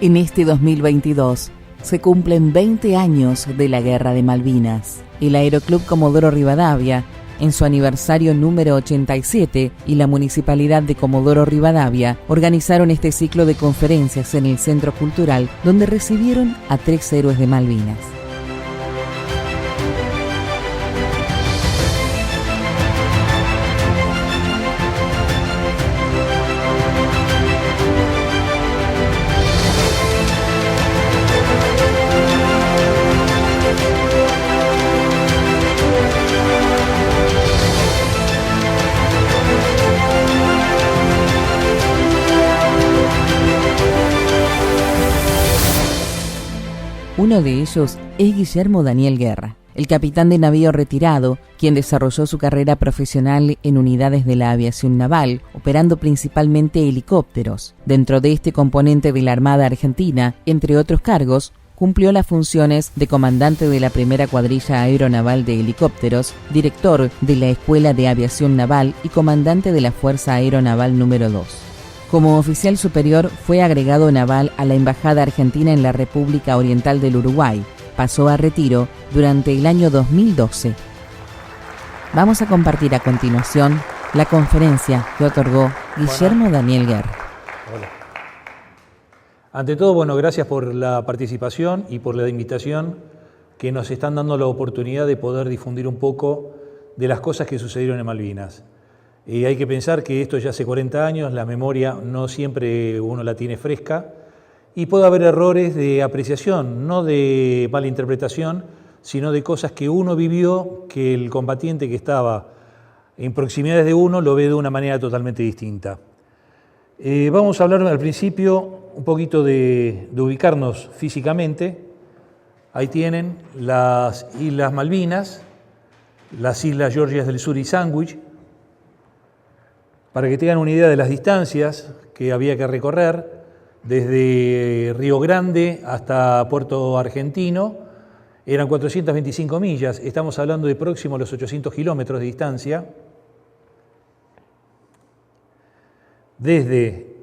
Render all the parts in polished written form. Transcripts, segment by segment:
En este 2022 se cumplen 20 años de la Guerra de Malvinas. El Aeroclub Comodoro Rivadavia, en su aniversario número 87, y la Municipalidad de Comodoro Rivadavia organizaron este ciclo de conferencias en el Centro Cultural, donde recibieron a 3 héroes de Malvinas. Uno de ellos es Guillermo Daniel Guerra, el capitán de navío retirado, quien desarrolló su carrera profesional en unidades de la aviación naval, operando principalmente helicópteros. Dentro de este componente de la Armada Argentina, entre otros cargos, cumplió las funciones de comandante de la primera cuadrilla aeronaval de helicópteros, director de la Escuela de Aviación Naval y comandante de la Fuerza Aeronaval número 2. Como oficial superior fue agregado naval a la Embajada Argentina en la República Oriental del Uruguay. Pasó a retiro durante el año 2012. Vamos a compartir a continuación la conferencia que otorgó Guillermo Daniel Guerra. Hola. Ante todo, gracias por la participación y por la invitación que nos están dando la oportunidad de poder difundir un poco de las cosas que sucedieron en Malvinas. Y hay que pensar que esto ya hace 40 años, la memoria no siempre uno la tiene fresca y puede haber errores de apreciación, no de mala interpretación, sino de cosas que uno vivió, que el combatiente que estaba en proximidades de uno lo ve de una manera totalmente distinta. Vamos a hablar al principio un poquito de ubicarnos físicamente. Ahí tienen las Islas Malvinas, las Islas Georgias del Sur y Sandwich. Para que tengan una idea de las distancias que había que recorrer, desde Río Grande hasta Puerto Argentino, eran 425 millas, estamos hablando de próximo a los 800 kilómetros de distancia. Desde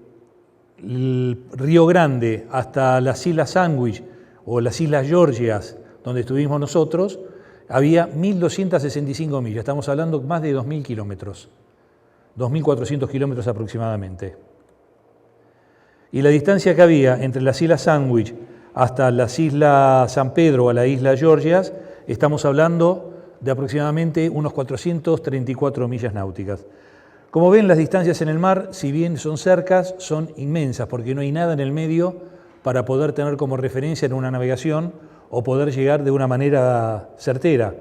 el Río Grande hasta las Islas Sandwich o las Islas Georgias, donde estuvimos nosotros, había 1.265 millas, estamos hablando más de 2.000 kilómetros. 2.400 kilómetros aproximadamente. Y la distancia que había entre las Islas Sandwich hasta las Islas San Pedro o la Isla Georgias, estamos hablando de aproximadamente unos 434 millas náuticas. Como ven, las distancias en el mar, si bien son cercas, son inmensas, porque no hay nada en el medio para poder tener como referencia en una navegación o poder llegar de una manera certera.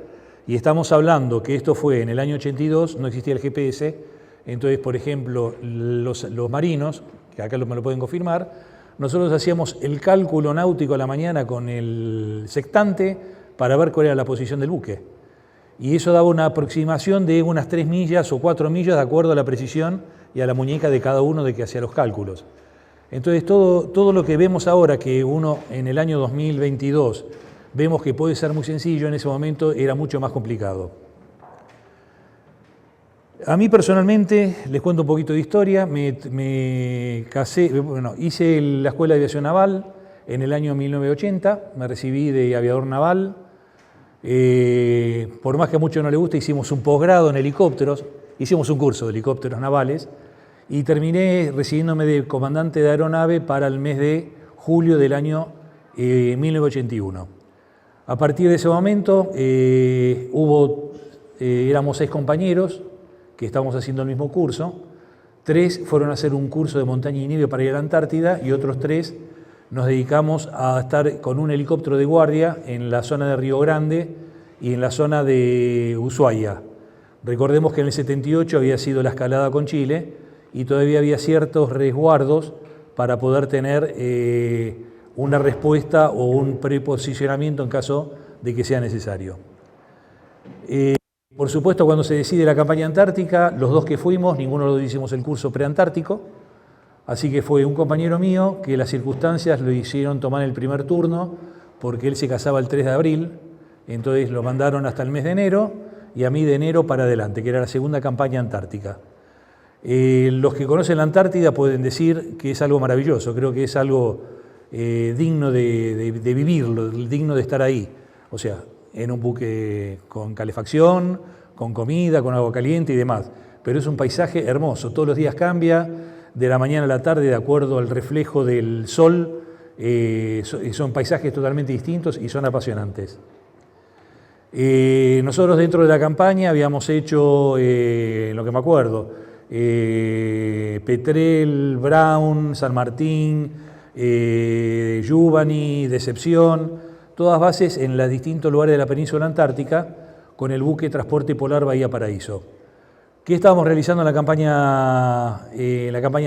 Y estamos hablando que esto fue en el año 82, no existía el GPS. Entonces, por ejemplo, los marinos, que acá me lo pueden confirmar, nosotros hacíamos el cálculo náutico a la mañana con el sextante para ver cuál era la posición del buque. Y eso daba una aproximación de unas 3 millas o 4 millas de acuerdo a la precisión y a la muñeca de cada uno de que hacía los cálculos. Entonces, todo lo que vemos ahora, que uno en el año 2022 vemos que puede ser muy sencillo, en ese momento era mucho más complicado. A mí personalmente, les cuento un poquito de historia, me casé, hice la Escuela de Aviación Naval en el año 1980, me recibí de aviador naval, por más que a muchos no les guste, hicimos un posgrado en helicópteros, hicimos un curso de helicópteros navales y terminé recibiéndome de comandante de aeronave para el mes de julio del año 1981. A partir de ese momento éramos 6 compañeros, que estábamos haciendo el mismo curso. 3 fueron a hacer un curso de montaña y nieve para ir a la Antártida y otros 3 nos dedicamos a estar con un helicóptero de guardia en la zona de Río Grande y en la zona de Ushuaia. Recordemos que en el 78 había sido la escalada con Chile y todavía había ciertos resguardos para poder tener una respuesta o un preposicionamiento en caso de que sea necesario. Por supuesto, cuando se decide la campaña antártica, los 2 que fuimos, ninguno de los dos hicimos el curso preantártico, así que fue un compañero mío que las circunstancias lo hicieron tomar el primer turno porque él se casaba el 3 de abril, entonces lo mandaron hasta el mes de enero y a mí de enero para adelante, que era la segunda campaña antártica. Los que conocen la Antártida pueden decir que es algo maravilloso, creo que es algo digno de vivirlo, digno de estar ahí. O sea, en un buque con calefacción, con comida, con agua caliente y demás. Pero es un paisaje hermoso, todos los días cambia, de la mañana a la tarde de acuerdo al reflejo del sol, son paisajes totalmente distintos y son apasionantes. Nosotros dentro de la campaña habíamos hecho, lo que me acuerdo, Petrel, Brown, San Martín, Giovanni, Decepción, todas bases en los distintos lugares de la península antártica con el buque Transporte Polar Bahía Paraíso. ¿Qué estábamos realizando en la campaña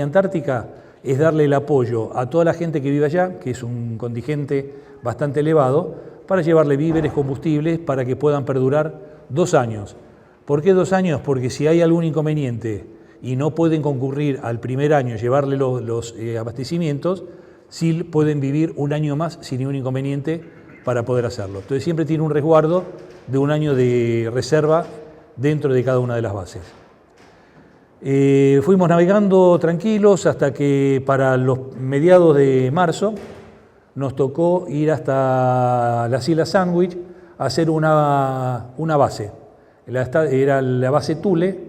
antártica? Es darle el apoyo a toda la gente que vive allá, que es un contingente bastante elevado, para llevarle víveres, combustibles, para que puedan perdurar 2 años. ¿Por qué 2 años? Porque si hay algún inconveniente y no pueden concurrir al primer año, llevarle los abastecimientos, sí pueden vivir 1 año más sin ningún inconveniente para poder hacerlo. Entonces siempre tiene un resguardo de 1 año de reserva dentro de cada una de las bases. Fuimos navegando tranquilos hasta que para los mediados de marzo nos tocó ir hasta las Islas Sandwich a hacer una base. Era la base Thule,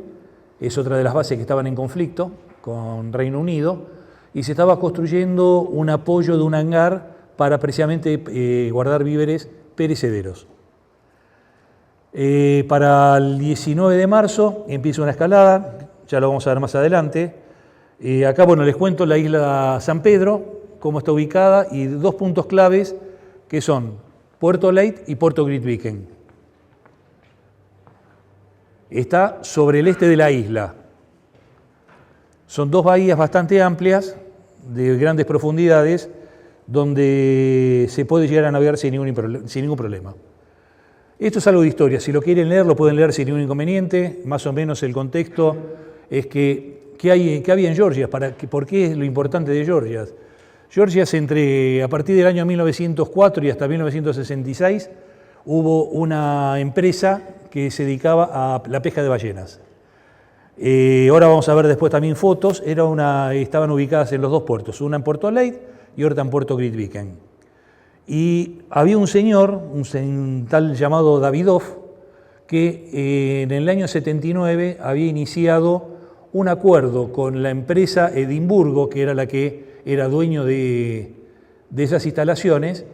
es otra de las bases que estaban en conflicto con Reino Unido, y se estaba construyendo un apoyo de un hangar para precisamente guardar víveres perecederos. Para el 19 de marzo empieza una escalada, ya lo vamos a ver más adelante. Acá, bueno, les cuento la isla San Pedro, cómo está ubicada, y 2 puntos claves que son Puerto Leyte y Puerto Grytviken. Está sobre el este de la isla. Son 2 bahías bastante amplias, de grandes profundidades, donde se puede llegar a navegar sin ningún problema. Esto es algo de historia, si lo quieren leer lo pueden leer sin ningún inconveniente. Más o menos el contexto es que ¿qué había en Georgias? ¿Por qué es lo importante de Georgias? Georgias, a partir del año 1904 y hasta 1966, hubo una empresa que se dedicaba a la pesca de ballenas. Ahora vamos a ver después también fotos. Estaban ubicadas en los 2 puertos, una en Puerto Leyte y otra en Puerto Grytviken. Y había un señor, un tal llamado Davidov, que en el año 79 había iniciado un acuerdo con la empresa Edimburgo, que era la que era dueño de esas instalaciones,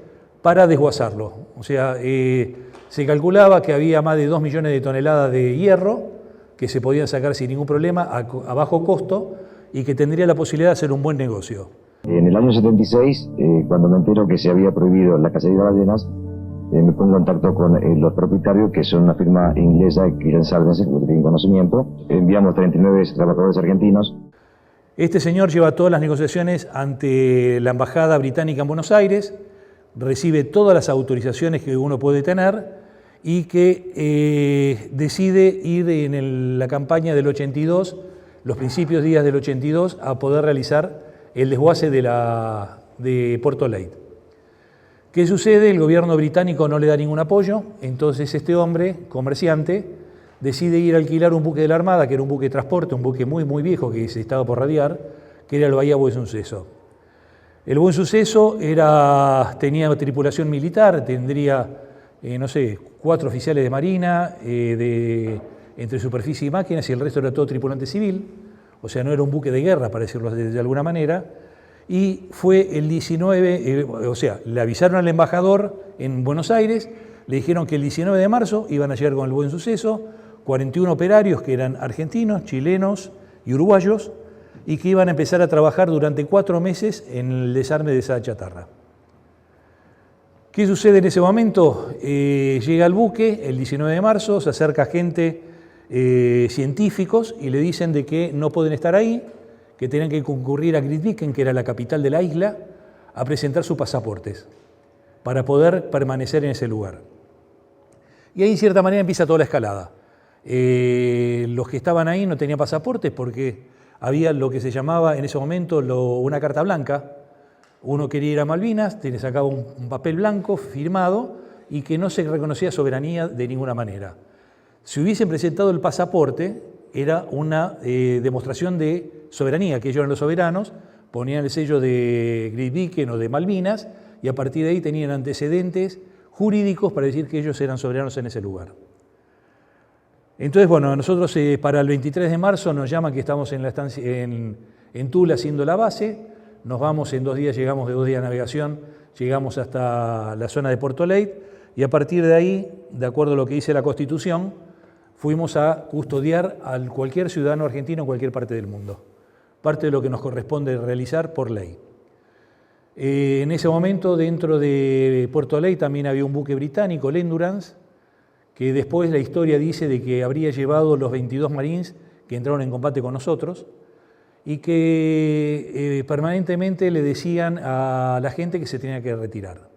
para desguazarlo. O sea, se calculaba que había más de 2 millones de toneladas de hierro que se podían sacar sin ningún problema a bajo costo y que tendría la posibilidad de hacer un buen negocio. En el año 76, cuando me entero que se había prohibido la cacería de ballenas, me pongo en contacto con los propietarios, que son una firma inglesa, Quilen Salvense, que tienen conocimiento. Enviamos 39 trabajadores argentinos. Este señor lleva todas las negociaciones ante la Embajada Británica en Buenos Aires, recibe todas las autorizaciones que uno puede tener y que decide ir en la campaña del 82, los principios días del 82, a poder realizar el desguace de Puerto Leyte. ¿Qué sucede? El gobierno británico no le da ningún apoyo, entonces este hombre, comerciante, decide ir a alquilar un buque de la Armada, que era un buque de transporte, un buque muy, muy viejo que se estaba por radiar, que era el Bahía Buen Suceso. El Buen Suceso tenía tripulación militar, tendría, 4 oficiales de marina, entre superficie y máquinas, y el resto era todo tripulante civil, o sea, no era un buque de guerra, para decirlo de alguna manera. Y fue el 19, le avisaron al embajador en Buenos Aires, le dijeron que el 19 de marzo iban a llegar con el Buen Suceso 41 operarios que eran argentinos, chilenos y uruguayos, y que iban a empezar a trabajar durante 4 meses en el desarme de esa chatarra. ¿Qué sucede en ese momento? Llega el buque el 19 de marzo, se acerca gente, científicos, y le dicen de que no pueden estar ahí, que tenían que concurrir a Grytviken, que era la capital de la isla, a presentar sus pasaportes para poder permanecer en ese lugar. Y ahí, en cierta manera, empieza toda la escalada. Los que estaban ahí no tenían pasaportes porque había lo que se llamaba en ese momento una carta blanca. Uno quería ir a Malvinas, sacaba un papel blanco firmado y que no se reconocía soberanía de ninguna manera. Si hubiesen presentado el pasaporte, era una demostración de soberanía, que ellos eran los soberanos, ponían el sello de Great Viken o de Malvinas, y a partir de ahí tenían antecedentes jurídicos para decir que ellos eran soberanos en ese lugar. Entonces, bueno, nosotros para el 23 de marzo nos llaman que estamos en la estancia en Tula haciendo la base, nos vamos en 2 días, llegamos de 2 días de navegación, llegamos hasta la zona de Puerto Leyte, y a partir de ahí, de acuerdo a lo que dice la Constitución, fuimos a custodiar a cualquier ciudadano argentino en cualquier parte del mundo, parte de lo que nos corresponde realizar por ley. En ese momento, dentro de Puerto Leyte también había un buque británico, el Endurance, que después la historia dice de que habría llevado los 22 marines que entraron en combate con nosotros y que permanentemente le decían a la gente que se tenía que retirar.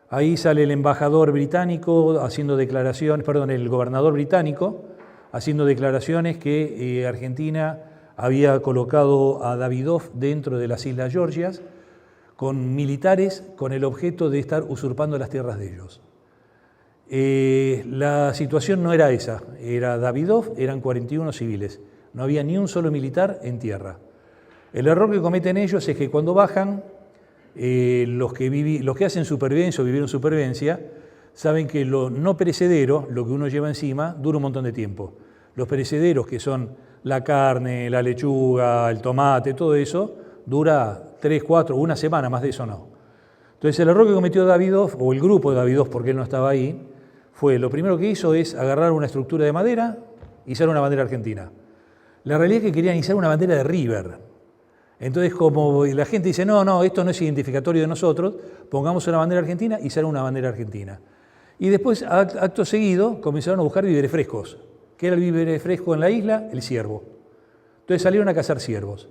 Ahí sale el embajador británico haciendo declaraciones, perdón, el gobernador británico haciendo declaraciones que Argentina había colocado a Davidoff dentro de las Islas Georgias con militares con el objeto de estar usurpando las tierras de ellos. La situación no era esa, era Davidoff, eran 41 civiles, no había ni un solo militar en tierra. El error que cometen ellos es que cuando bajan, los que hacen supervivencia o vivieron supervivencia, saben que lo no perecedero, lo que uno lleva encima, dura un montón de tiempo. Los perecederos, que son la carne, la lechuga, el tomate, todo eso, dura 3, 4, una semana, más de eso no. Entonces el error que cometió Davidoff, o el grupo de Davidoff, porque él no estaba ahí, fue, lo primero que hizo es agarrar una estructura de madera y izar una bandera argentina. La realidad es que querían izar una bandera de River. Entonces, como la gente dice, no, esto no es identificatorio de nosotros, pongamos una bandera argentina y izar una bandera argentina. Y después, acto seguido, comenzaron a buscar víveres frescos. ¿Qué era el víver fresco en la isla? El ciervo. Entonces salieron a cazar ciervos.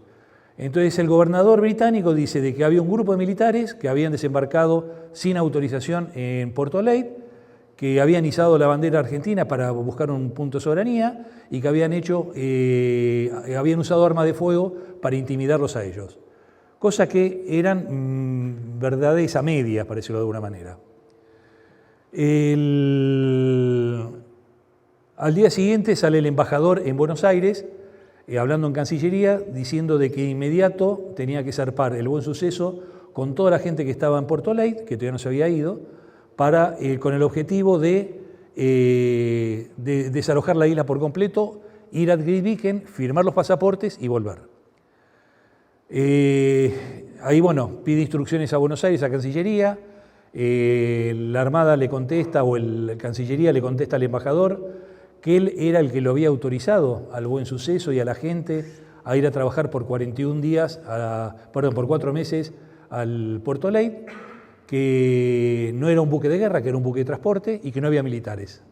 Entonces el gobernador británico dice de que había un grupo de militares que habían desembarcado sin autorización en Puerto Leyte, que habían izado la bandera argentina para buscar un punto de soberanía y que habían usado armas de fuego para intimidarlos a ellos. Cosa que eran verdades a medias, para decirlo de alguna manera. Al día siguiente sale el embajador en Buenos Aires, hablando en Cancillería, diciendo de que inmediato tenía que zarpar el Buen Suceso con toda la gente que estaba en Puerto Leyte, que todavía no se había ido, con el objetivo de desalojar la isla por completo, ir a Great Viken, firmar los pasaportes y volver. Ahí, bueno, pide instrucciones a Buenos Aires, a Cancillería, la Armada le contesta, o la Cancillería le contesta al embajador, que él era el que lo había autorizado al Buen Suceso y a la gente a ir a trabajar por 41 días, por 4 meses al Puerto Leyte, que no era un buque de guerra, que era un buque de transporte y que no había militares.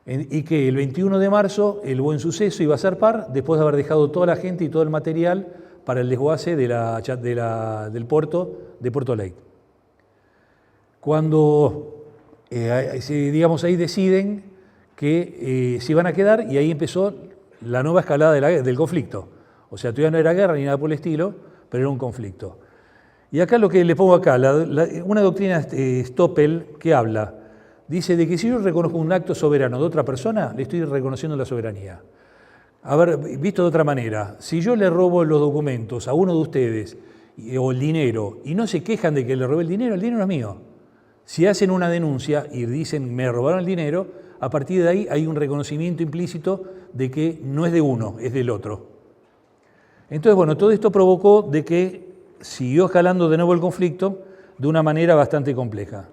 Y que el 21 de marzo el Buen Suceso iba a zarpar después de haber dejado toda la gente y todo el material para el desguace del puerto de Puerto Leyte. Cuando, digamos, ahí deciden que se iban a quedar, y ahí empezó la nueva escalada del conflicto. O sea, todavía no era guerra ni nada por el estilo, pero era un conflicto. Y acá lo que le pongo acá, una doctrina Stoppel que habla, dice de que si yo reconozco un acto soberano de otra persona, le estoy reconociendo la soberanía. A ver, visto de otra manera, si yo le robo los documentos a uno de ustedes, o el dinero, y no se quejan de que le robé el dinero es mío. Si hacen una denuncia y dicen me robaron el dinero, a partir de ahí hay un reconocimiento implícito de que no es de uno, es del otro. Entonces, bueno, todo esto provocó de que siguió escalando de nuevo el conflicto de una manera bastante compleja.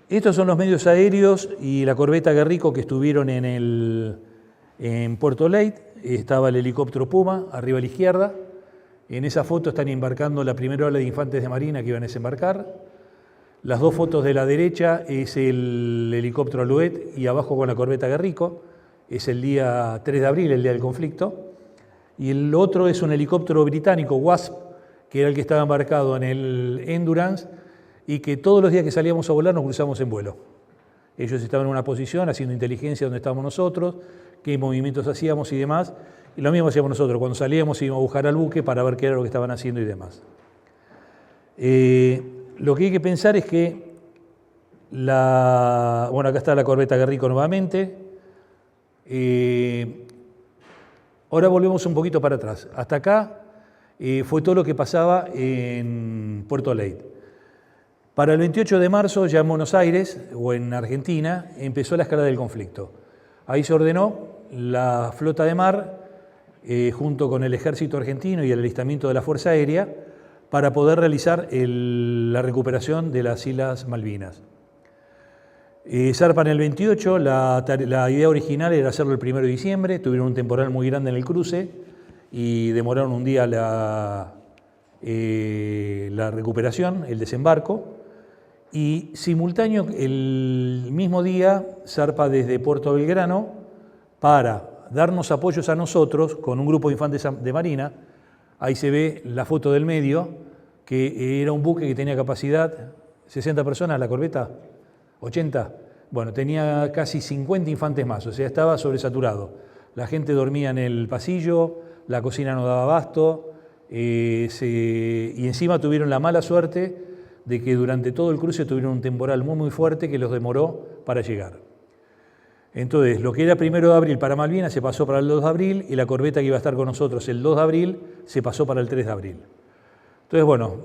Estos son los medios aéreos y la corbeta Guerrico que estuvieron en Puerto Leyte. Estaba el helicóptero Puma, arriba a la izquierda. En esa foto están embarcando la primera ola de infantes de marina que iban a desembarcar. Las dos fotos de la derecha es el helicóptero Alouette y abajo con la corbeta Guerrico. Es el día 3 de abril, el día del conflicto. Y el otro es un helicóptero británico, Wasp, que era el que estaba embarcado en el Endurance y que todos los días que salíamos a volar nos cruzamos en vuelo. Ellos estaban en una posición haciendo inteligencia donde estábamos nosotros, qué movimientos hacíamos y demás. Y lo mismo hacíamos nosotros, cuando salíamos íbamos a buscar al buque para ver qué era lo que estaban haciendo y demás. Lo que hay que pensar es que, bueno, acá está la corbeta Guerrico nuevamente. Ahora volvemos un poquito para atrás. Hasta acá fue todo lo que pasaba en Puerto Leyte. Para el 28 de marzo, ya en Buenos Aires o en Argentina, empezó la escalada del conflicto. Ahí se ordenó la flota de mar, junto con el ejército argentino y el alistamiento de la Fuerza Aérea, para poder realizar la recuperación de las Islas Malvinas. Zarpan el 28, la idea original era hacerlo el 1 de diciembre, tuvieron un temporal muy grande en el cruce y demoraron un día la recuperación, el desembarco, y simultáneo el mismo día zarpa desde Puerto Belgrano para darnos apoyos a nosotros con un grupo de infantes de marina. Ahí se ve la foto del medio, que era un buque que tenía capacidad 60 personas, la corbeta, 80. Bueno, tenía casi 50 infantes más, o sea, estaba sobresaturado. La gente dormía en el pasillo, la cocina no daba abasto, y encima tuvieron la mala suerte de que durante todo el cruce tuvieron un temporal muy fuerte que los demoró para llegar. Entonces, lo que era 1 de abril para Malvinas se pasó para el 2 de abril y la corbeta que iba a estar con nosotros el 2 de abril se pasó para el 3 de abril. Entonces, bueno,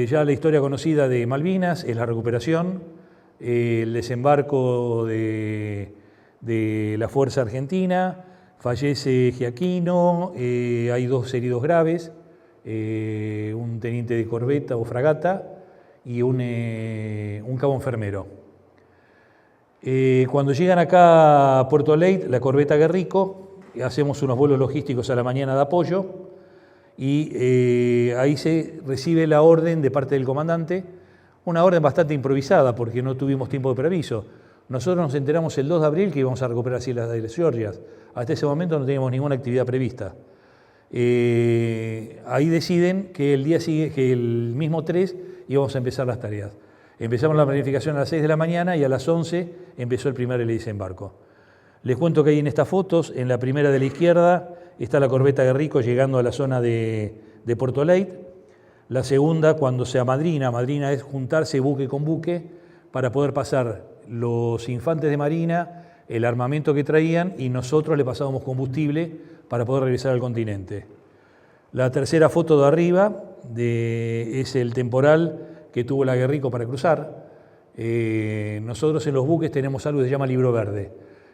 ya la historia conocida de Malvinas es la recuperación, el desembarco de la Fuerza Argentina, fallece Giaquino, hay 2 heridos graves, un teniente de corbeta o fragata y un cabo enfermero. Cuando llegan acá a Puerto Leyte, la corbeta Guerrico, hacemos unos vuelos logísticos a la mañana de apoyo y ahí se recibe la orden de parte del comandante, una orden bastante improvisada porque no tuvimos tiempo de preaviso. Nosotros nos enteramos el 2 de abril que íbamos a recuperar las Islas de Georgias. Hasta ese momento no teníamos ninguna actividad prevista. Ahí deciden que el mismo 3 íbamos a empezar las tareas. Empezamos la planificación a las 6 de la mañana y a las 11 empezó el primer desembarco. Les cuento que ahí en estas fotos, en la primera de la izquierda, está la corbeta Guerrico llegando a la zona de Puerto Leyte. La segunda, cuando se amadrina es juntarse buque con buque para poder pasar los infantes de marina, el armamento que traían y nosotros le pasábamos combustible para poder regresar al continente. La tercera foto de arriba es el temporal que tuvo la Guerrico para cruzar. Nosotros en los buques tenemos algo que se llama libro verde.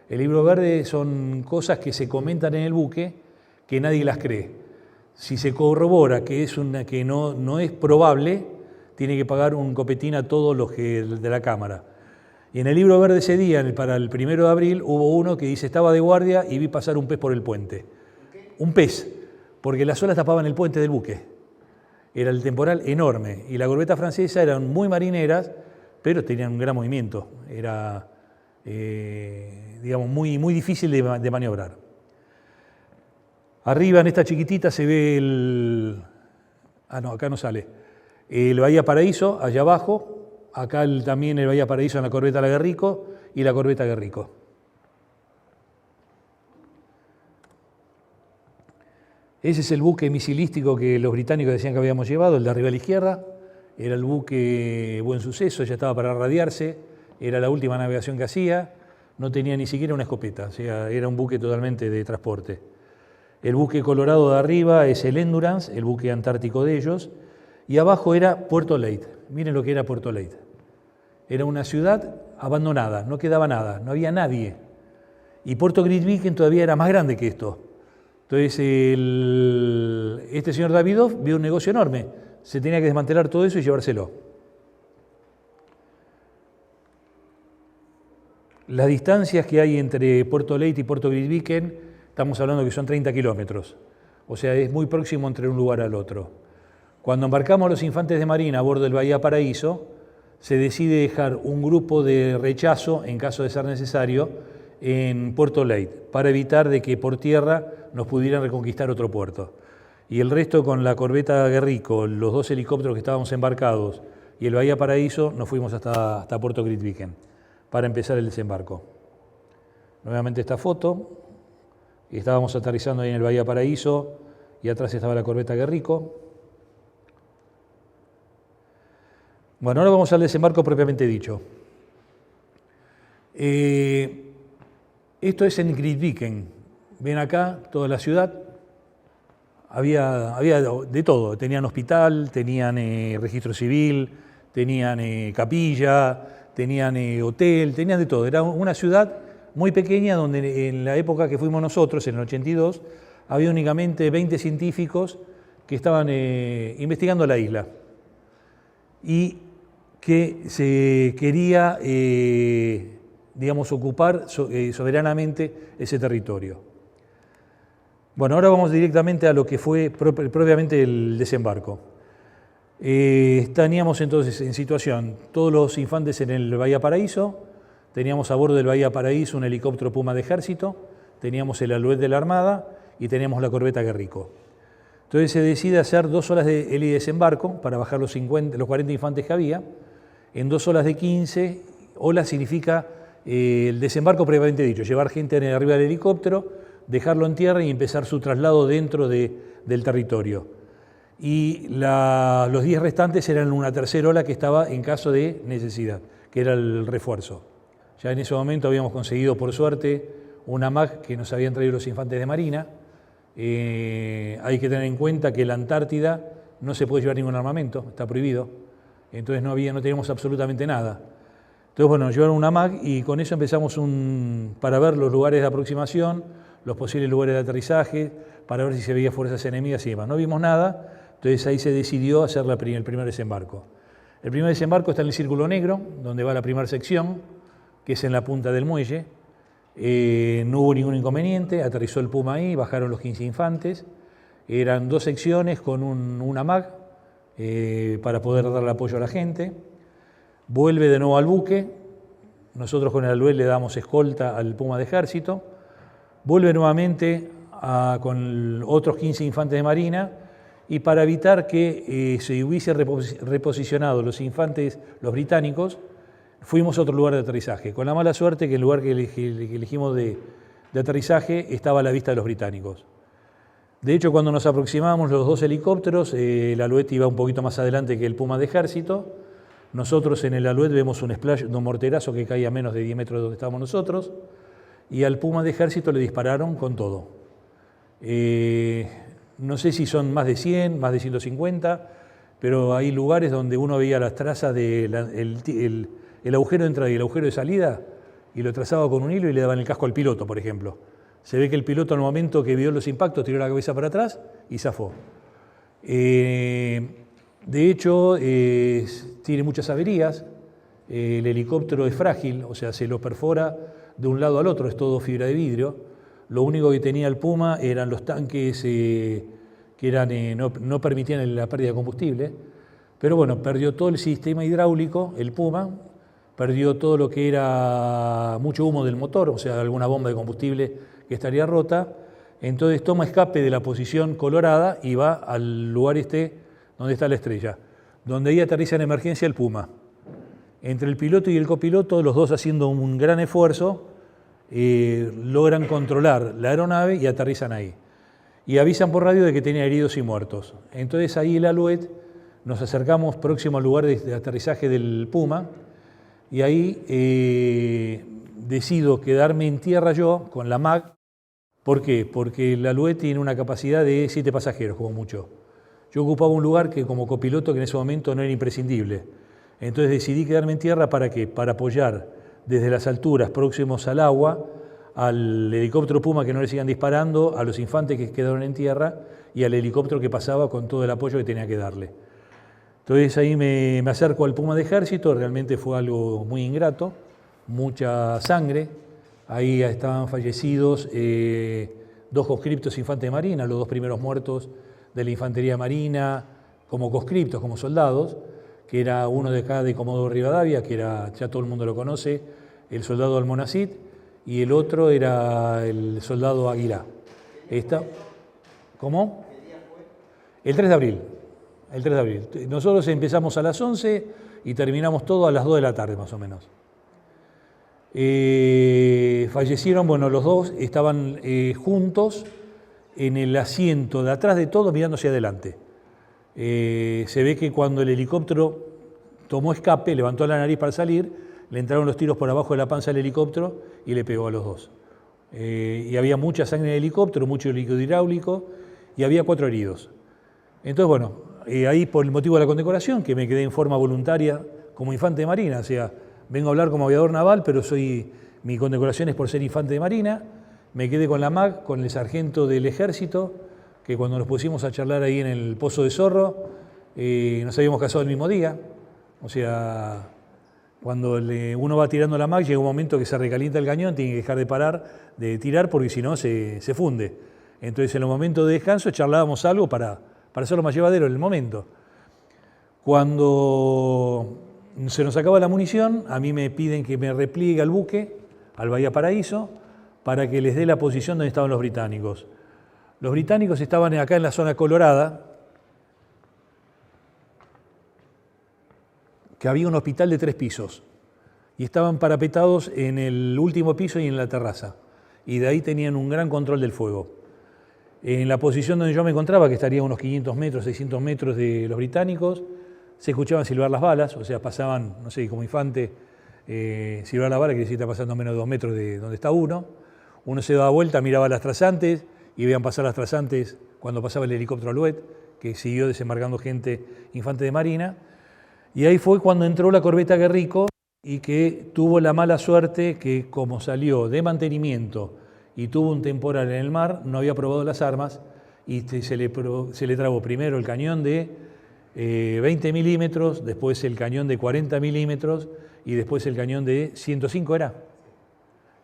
El libro verde son cosas que se comentan en el buque que nadie las cree. Si se corrobora que no es probable, tiene que pagar un copetín a todos los de la Cámara. Y en el libro verde ese día, para el 1 de abril, hubo uno que dice, estaba de guardia y vi pasar un pez por el puente. Un pez, porque las olas tapaban el puente del buque. Era el temporal enorme. Y la corbeta francesa eran muy marineras, pero tenían un gran movimiento. Era, digamos, muy difícil de maniobrar. Arriba, en esta chiquitita, se ve acá no sale. El Bahía Paraíso, allá abajo. Acá también el Bahía Paraíso en la corbeta La Guerrico y la corbeta Guerrico. Ese es el buque misilístico que los británicos decían que habíamos llevado, el de arriba a la izquierda. Era el buque Buen Suceso, ya estaba para radiarse, era la última navegación que hacía, no tenía ni siquiera una escopeta, o sea, era un buque totalmente de transporte. El buque Colorado de arriba es el Endurance, el buque antártico de ellos, y abajo era Puerto Leyte. Miren lo que era Puerto Leyte. Era una ciudad abandonada, no quedaba nada, no había nadie. Y Puerto Grytviken todavía era más grande que esto. Entonces, este señor Davidov vio un negocio enorme. Se tenía que desmantelar todo eso y llevárselo. Las distancias que hay entre Puerto Leyte y Puerto Grytviken, estamos hablando que son 30 kilómetros. O sea, es muy próximo entre un lugar al otro. Cuando embarcamos los infantes de marina a bordo del Bahía Paraíso, se decide dejar un grupo de rechazo, en caso de ser necesario, en Puerto Leyte, para evitar de que por tierra nos pudieran reconquistar otro puerto. Y el resto, con la corbeta Guerrico, los 2 helicópteros que estábamos embarcados y el Bahía Paraíso, nos fuimos hasta Puerto Grytviken para empezar el desembarco. Nuevamente esta foto, estábamos aterrizando ahí en el Bahía Paraíso y atrás estaba la corbeta Guerrico. Bueno, ahora vamos al desembarco propiamente dicho. Esto es en Grytviken. Ven acá toda la ciudad, había de todo. Tenían hospital, tenían registro civil, tenían capilla, tenían hotel, tenían de todo. Era una ciudad muy pequeña donde en la época que fuimos nosotros, en el 82, había únicamente 20 científicos que estaban investigando la isla y que se quería, digamos, ocupar soberanamente ese territorio. Bueno, ahora vamos directamente a lo que fue propiamente el desembarco. Teníamos entonces en situación todos los infantes en el Bahía Paraíso, teníamos a bordo del Bahía Paraíso un helicóptero Puma de ejército, teníamos el Alouette de la Armada y teníamos la corbeta Guerrico. Entonces se decide hacer 2 olas de helidesembarco para bajar los 40 infantes que había. En 2 olas de 15, olas significa el desembarco previamente dicho, llevar gente arriba del helicóptero, dejarlo en tierra y empezar su traslado dentro del territorio. Y los 10 restantes eran una tercera ola que estaba en caso de necesidad, que era el refuerzo. Ya en ese momento habíamos conseguido, por suerte, una MAG que nos habían traído los infantes de Marina. Hay que tener en cuenta que la Antártida no se puede llevar ningún armamento, está prohibido. Entonces no teníamos absolutamente nada. Entonces, bueno, nos llevaron una MAG y con eso empezamos para ver los lugares de aproximación, los posibles lugares de aterrizaje, para ver si se veía fuerzas enemigas y demás. No vimos nada, entonces ahí se decidió hacer el primer desembarco. El primer desembarco está en el Círculo Negro, donde va la primera sección, que es en la punta del muelle. No hubo ningún inconveniente, aterrizó el Puma ahí, bajaron los 15 infantes. Eran 2 secciones con una MAG para poder darle apoyo a la gente. Vuelve de nuevo al buque, nosotros con el Alouette le damos escolta al Puma de ejército. Vuelve nuevamente con otros 15 infantes de marina y para evitar que se hubiese reposicionado los infantes, los británicos, fuimos a otro lugar de aterrizaje, con la mala suerte que el lugar que elegimos de aterrizaje estaba a la vista de los británicos. De hecho, cuando nos aproximábamos los 2 helicópteros, el Alouette iba un poquito más adelante que el Puma de ejército. Nosotros en el Alouette vemos un splash de un morterazo que caía a menos de 10 metros de donde estábamos nosotros, y al Puma de ejército le dispararon con todo. No sé si son más de 100, más de 150, pero hay lugares donde uno veía las trazas del el agujero de entrada y el agujero de salida, y lo trazaba con un hilo y le daban el casco al piloto, por ejemplo. Se ve que el piloto al momento que vio los impactos tiró la cabeza para atrás y zafó. De hecho, tiene muchas averías, el helicóptero es frágil, o sea, se lo perfora de un lado al otro, es todo fibra de vidrio. Lo único que tenía el Puma eran los tanques que no permitían la pérdida de combustible, pero bueno, perdió todo el sistema hidráulico, el Puma, perdió todo lo que era mucho humo del motor, o sea, alguna bomba de combustible que estaría rota. Entonces toma escape de la posición colorada y va al lugar donde está la estrella, donde ahí aterriza en emergencia el Puma. Entre el piloto y el copiloto, los dos haciendo un gran esfuerzo, logran controlar la aeronave y aterrizan ahí. Y avisan por radio de que tenía heridos y muertos. Entonces ahí el Alouette, nos acercamos próximo al lugar de aterrizaje del Puma, y ahí decido quedarme en tierra yo con la MAG. ¿Por qué? Porque el Alouette tiene una capacidad de 7 pasajeros, como mucho. Yo ocupaba un lugar que como copiloto que en ese momento no era imprescindible. Entonces decidí quedarme en tierra, ¿para qué? Para apoyar desde las alturas próximos al agua, al helicóptero Puma que no le sigan disparando, a los infantes que quedaron en tierra y al helicóptero que pasaba con todo el apoyo que tenía que darle. Entonces ahí me acerco al Puma de ejército, realmente fue algo muy ingrato, mucha sangre. Ahí estaban fallecidos 2 conscriptos infantes de marina, los 2 primeros muertos de la infantería marina como conscriptos, como soldados, que era uno de acá de Comodoro Rivadavia, que era, ya todo el mundo lo conoce, el soldado Almonacid, y el otro era el soldado Aguilá. ¿Cómo? El 3 de abril. El 3 de abril. Nosotros empezamos a las 11 y terminamos todo a las 2 de la tarde, más o menos. Fallecieron, bueno, los 2 estaban juntos en el asiento de atrás de todo, mirando hacia adelante. Se ve que cuando el helicóptero tomó escape, levantó la nariz para salir, le entraron los tiros por abajo de la panza del helicóptero y le pegó a los 2. Y había mucha sangre en el helicóptero, mucho líquido hidráulico, y había 4 heridos. Entonces, bueno, ahí por el motivo de la condecoración, que me quedé en forma voluntaria como infante de marina, o sea, vengo a hablar como aviador naval, pero mi condecoración es por ser infante de marina. Me quedé con la MAC, con el sargento del ejército, que cuando nos pusimos a charlar ahí en el Pozo de Zorro, nos habíamos casado el mismo día. O sea, cuando uno va tirando la MAC, llega un momento que se recalienta el cañón, tiene que dejar de parar de tirar porque si no se funde. Entonces en los momentos de descanso charlábamos algo para hacerlo más llevadero en el momento. Cuando se nos acaba la munición, a mí me piden que me repliegue al buque, al Bahía Paraíso, para que les dé la posición donde estaban los británicos. Los británicos estaban acá en la zona colorada, que había un hospital de 3 pisos, y estaban parapetados en el último piso y en la terraza, y de ahí tenían un gran control del fuego. En la posición donde yo me encontraba, que estaría a unos 500 metros, 600 metros de los británicos, se escuchaban silbar las balas, o sea, pasaban, no sé, como infante, silbar la bala, que decir está pasando a menos de 2 metros de donde está uno. Uno se daba vuelta, miraba las trazantes y veían pasar las trazantes cuando pasaba el helicóptero Alouette, que siguió desembarcando gente infante de marina. Y ahí fue cuando entró la corbeta Guerrico y que tuvo la mala suerte que, como salió de mantenimiento y tuvo un temporal en el mar, no había probado las armas y se le trabó primero el cañón de 20 milímetros, después el cañón de 40 milímetros y después el cañón de 105 era,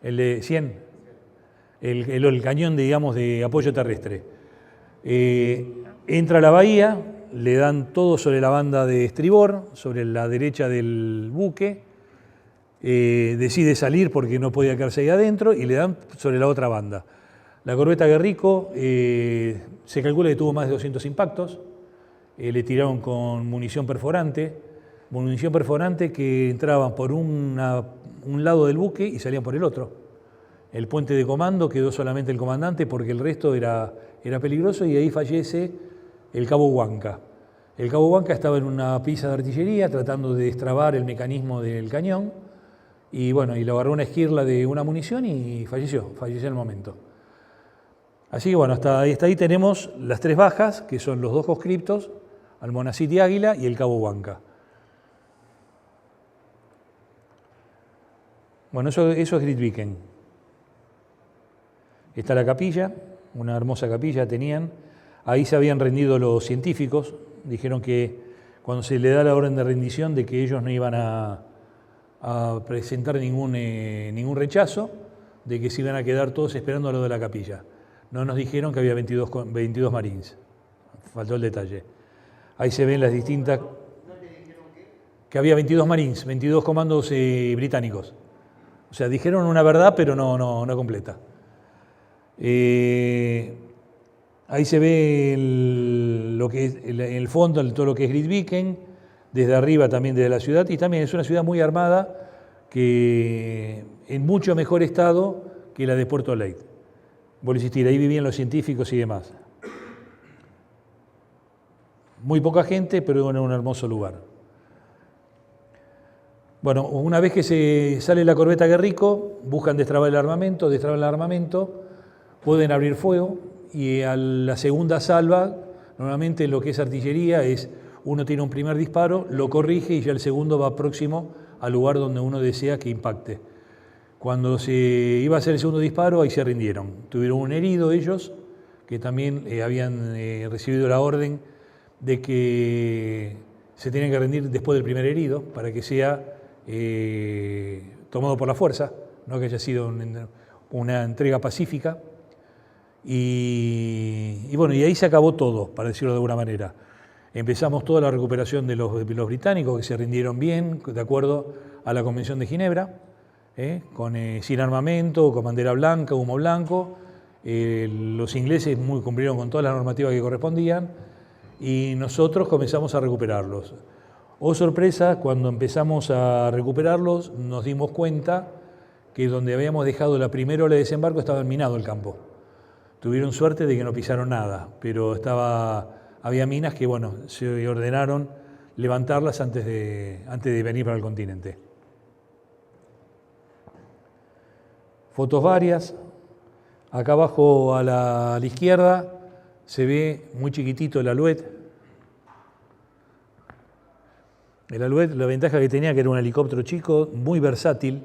el de 100, el cañón, digamos, de apoyo terrestre. Entra a la bahía, le dan todo sobre la banda de estribor, sobre la derecha del buque, decide salir porque no podía quedarse ahí adentro y le dan sobre la otra banda. La corbeta Guerrico se calcula que tuvo más de 200 impactos, le tiraron con munición perforante que entraban por un lado del buque y salían por el otro. El puente de comando quedó solamente el comandante porque el resto era peligroso y ahí fallece el cabo Huanca. El cabo Huanca estaba en una pieza de artillería tratando de destrabar el mecanismo del cañón y bueno, y le agarró una esquirla de una munición y falleció en el momento. Así que bueno, hasta ahí tenemos las 3 bajas, que son los 2 conscriptos, Almonacid y Águila, y el cabo Huanca. Bueno, eso es Grytviken. Está la capilla, una hermosa capilla tenían. Ahí se habían rendido los científicos. Dijeron que cuando se le da la orden de rendición de que ellos no iban a presentar ningún rechazo, de que se iban a quedar todos esperando a lo de la capilla. No nos dijeron que había 22 marines. Faltó el detalle. Ahí se ven las distintas... Que había 22 marines, 22 comandos británicos. O sea, dijeron una verdad, pero no completa. Ahí se ve lo que es, en el fondo todo lo que es Grytviken, desde arriba también desde la ciudad, y también es una ciudad muy armada, que en mucho mejor estado que la de Puerto Leyte. Vuelvo a insistir, ahí vivían los científicos y demás. Muy poca gente, pero en un hermoso lugar. Bueno, una vez que se sale la corbeta Guerrico, buscan destrabar el armamento, pueden abrir fuego y a la segunda salva, normalmente lo que es artillería es uno tiene un primer disparo, lo corrige y ya el segundo va próximo al lugar donde uno desea que impacte. Cuando se iba a hacer el segundo disparo, ahí se rindieron. Tuvieron un herido ellos, que también habían recibido la orden de que se tenían que rendir después del primer herido para que sea tomado por la fuerza, no que haya sido una entrega pacífica. Y bueno, y ahí se acabó todo, para decirlo de alguna manera. Empezamos toda la recuperación de los británicos, que se rindieron bien, de acuerdo a la Convención de Ginebra, sin armamento, con bandera blanca, humo blanco. Los ingleses cumplieron con todas las normativas que correspondían y nosotros comenzamos a recuperarlos. Oh sorpresa, cuando empezamos a recuperarlos nos dimos cuenta que donde habíamos dejado la primera ola de desembarco estaba minado el campo. Tuvieron suerte de que no pisaron nada, pero había minas que bueno, se ordenaron levantarlas antes de venir para el continente. Fotos varias. Acá abajo a la izquierda se ve muy chiquitito el Alouette. El Alouette, la ventaja que tenía que era un helicóptero chico, muy versátil,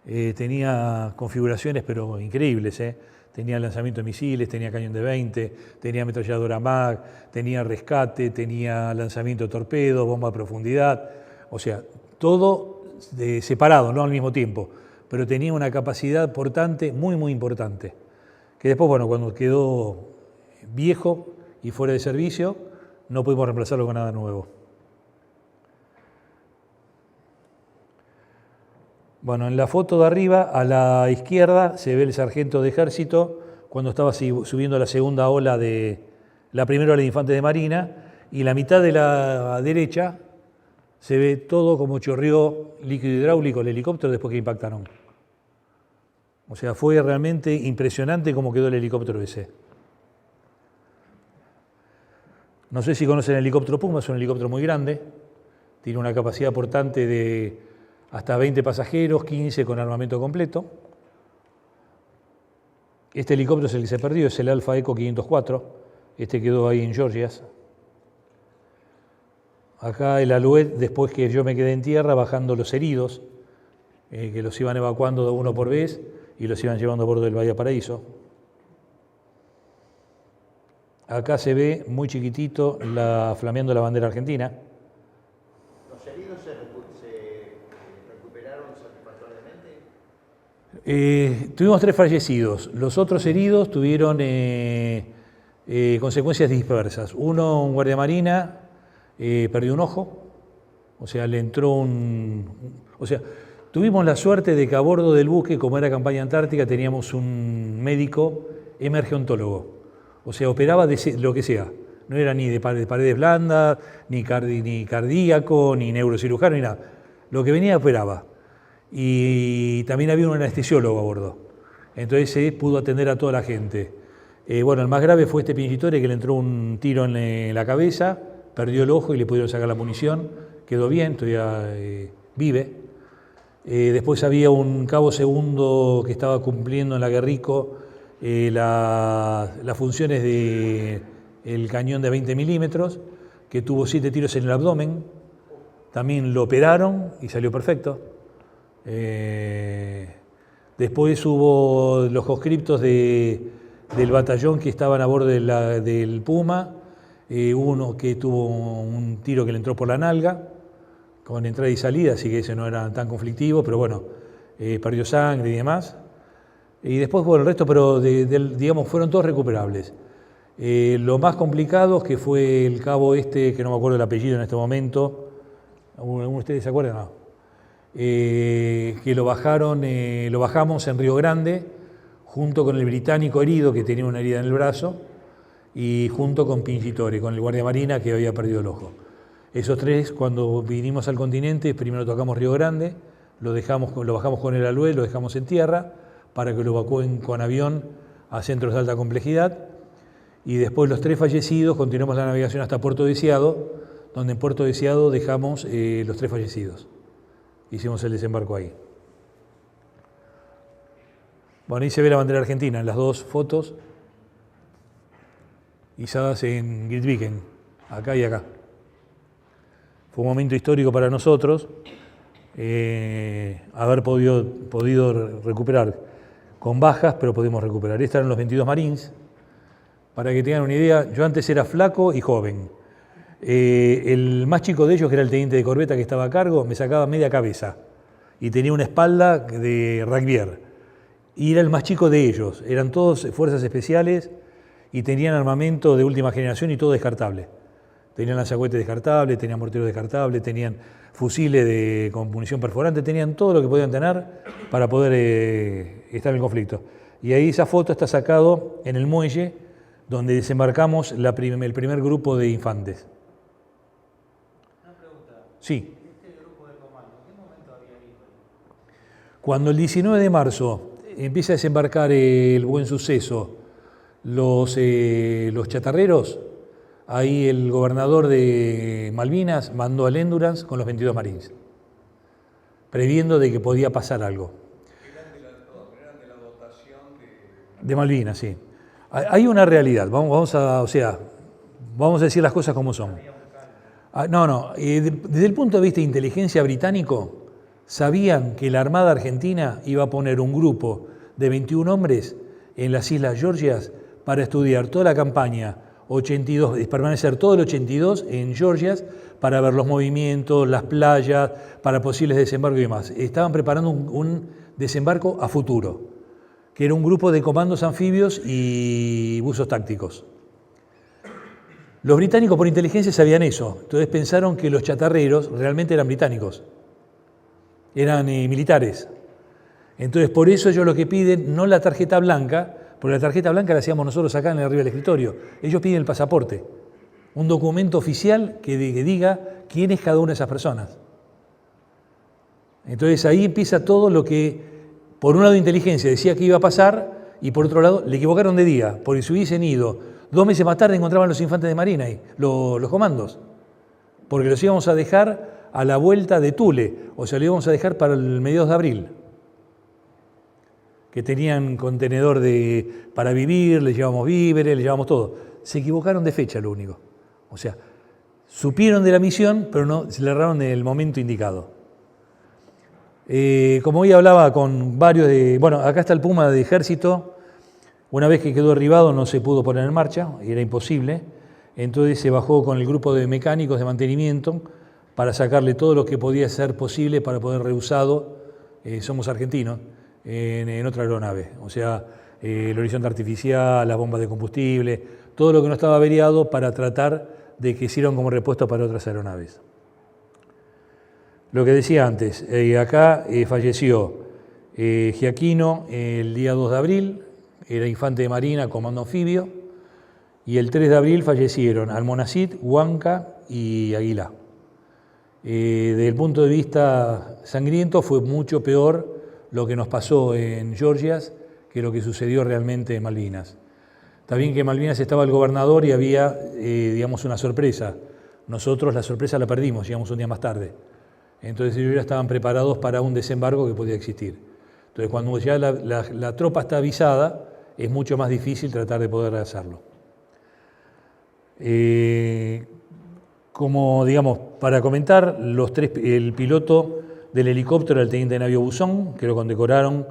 tenía configuraciones pero increíbles, tenía lanzamiento de misiles, tenía cañón de 20, tenía ametralladora MAG, tenía rescate, tenía lanzamiento de torpedos, bomba a profundidad, o sea, todo separado, no al mismo tiempo, pero tenía una capacidad portante muy importante, que después, bueno, cuando quedó viejo y fuera de servicio, no pudimos reemplazarlo con nada nuevo. Bueno, en la foto de arriba, a la izquierda, se ve el sargento de ejército cuando estaba subiendo la segunda ola la primera ola de infantes de marina, y la mitad de la derecha se ve todo como chorreó líquido hidráulico el helicóptero después que impactaron. O sea, fue realmente impresionante cómo quedó el helicóptero ese. No sé si conocen el helicóptero Puma, es un helicóptero muy grande, tiene una capacidad portante de hasta 20 pasajeros, 15 con armamento completo. Este helicóptero es el que se perdió, es el Alfa Eco 504, este quedó ahí en Georgias. Acá el Alouette, después que yo me quedé en tierra, bajando los heridos, que los iban evacuando de uno por vez y los iban llevando a bordo del Bahía Paraíso. Acá se ve muy chiquitito flameando la bandera argentina. ¿Los heridos se recuperaron satisfactoriamente? Tuvimos 3 fallecidos. Los otros heridos tuvieron consecuencias dispersas. Uno, un guardia marina, perdió un ojo, o sea, le entró o sea, tuvimos la suerte de que a bordo del buque, como era campaña antártica, teníamos un médico emergentólogo. O sea, operaba de lo que sea. No era ni de paredes blandas, ni cardíaco, ni neurocirujano, ni nada. Lo que venía operaba. Y también había un anestesiólogo a bordo. Entonces pudo atender a toda la gente. Bueno, el más grave fue este Pincitore, que le entró un tiro en la cabeza, perdió el ojo y le pudieron sacar la munición. Quedó bien, todavía vive. Después había un cabo segundo que estaba cumpliendo en la Guerrico las funciones del cañón de 20 milímetros, que tuvo 7 tiros en el abdomen. También lo operaron y salió perfecto. Después hubo los conscriptos del batallón que estaban a bordo del Puma, uno que tuvo un tiro que le entró por la nalga, con entrada y salida, así que ese no era tan conflictivo, pero bueno, perdió sangre y demás. Y después, bueno, el resto, pero digamos, fueron todos recuperables. Lo más complicado es que fue el cabo que no me acuerdo el apellido en este momento, ¿alguno de ustedes se acuerdan? No. Que lo bajamos en Río Grande, junto con el británico herido, que tenía una herida en el brazo, y junto con Pincitore, con el guardia marina que había perdido el ojo. Esos 3, cuando vinimos al continente, primero tocamos Río Grande, lo bajamos con el Alouette, lo dejamos en tierra, para que lo evacúen con avión a centros de alta complejidad, y después los 3 fallecidos continuamos la navegación hasta Puerto Deseado, donde en Puerto Deseado dejamos los 3 fallecidos. Hicimos el desembarco ahí. Bueno, ahí se ve la bandera argentina en las 2 fotos, izadas en Grytviken, acá y acá. Fue un momento histórico para nosotros haber podido recuperar con bajas, pero pudimos recuperar. Estos eran los 22 Marines. Para que tengan una idea, yo antes era flaco y joven. El más chico de ellos, que era el teniente de corbeta que estaba a cargo, me sacaba media cabeza y tenía una espalda de rugbyer. Y era el más chico de ellos. Eran todos fuerzas especiales y tenían armamento de última generación y todo descartable. Tenían lanzacohetes descartables, tenían morteros descartables, tenían fusiles con munición perforante, tenían todo lo que podían tener para poder estar en el conflicto. Y ahí esa foto está sacado en el muelle donde desembarcamos el primer grupo de infantes. Una pregunta. Sí. ¿Este grupo de comando, en qué momento había ido? Cuando el 19 de marzo empieza a desembarcar el Buen Suceso, los chatarreros, ahí el gobernador de Malvinas mandó al Endurance con los 22 Marines, previendo de que podía pasar algo. Eran de la dotación de Malvinas, sí. Hay una realidad, vamos a decir las cosas como son. Desde el punto de vista de inteligencia británico, sabían que la Armada Argentina iba a poner un grupo de 21 hombres en las Islas Georgias para estudiar toda la campaña 82, permanecer todo el 82 en Georgias para ver los movimientos, las playas, para posibles desembarcos y demás. Estaban preparando un desembarco a futuro, que era un grupo de comandos anfibios y buzos tácticos. Los británicos por inteligencia sabían eso, entonces pensaron que los chatarreros realmente eran británicos, eran militares. Entonces por eso ellos lo que piden, no la tarjeta blanca, porque la tarjeta blanca la hacíamos nosotros acá en arriba del escritorio, ellos piden el pasaporte, un documento oficial que diga quién es cada una de esas personas. Entonces ahí empieza todo lo que, por un lado inteligencia decía que iba a pasar, y por otro lado le equivocaron de día, porque si hubiesen ido 2 meses más tarde encontraban los infantes de marina ahí, los comandos, porque los íbamos a dejar a la vuelta de Thule, o sea, los íbamos a dejar para el mediados de abril, que tenían contenedor para vivir, les llevamos víveres, les llevamos todo. Se equivocaron de fecha, lo único. O sea, supieron de la misión, pero no se le erraron en el momento indicado. Como hoy hablaba con varios acá está el Puma de Ejército. Una vez que quedó derribado no se pudo poner en marcha, era imposible. Entonces se bajó con el grupo de mecánicos de mantenimiento para sacarle todo lo que podía ser posible para poder reusado, somos argentinos, en otra aeronave. O sea, el horizonte artificial, las bombas de combustible, todo lo que no estaba averiado para tratar de que sirvan como repuesto para otras aeronaves. Lo que decía antes, acá falleció Giaquino el día 2 de abril, era infante de marina, comando anfibio, y el 3 de abril fallecieron Almonacid, Huanca y Aguilá. Desde el punto de vista sangriento fue mucho peor lo que nos pasó en Georgias que lo que sucedió realmente en Malvinas. Está bien que en Malvinas estaba el gobernador y había, una sorpresa. Nosotros la sorpresa la perdimos, llegamos un día más tarde. Entonces ellos ya estaban preparados para un desembarco que podía existir. Entonces cuando ya la tropa está avisada, es mucho más difícil tratar de poder hacerlo. Para comentar, el piloto del helicóptero, el teniente de navío Buzón, que lo condecoraron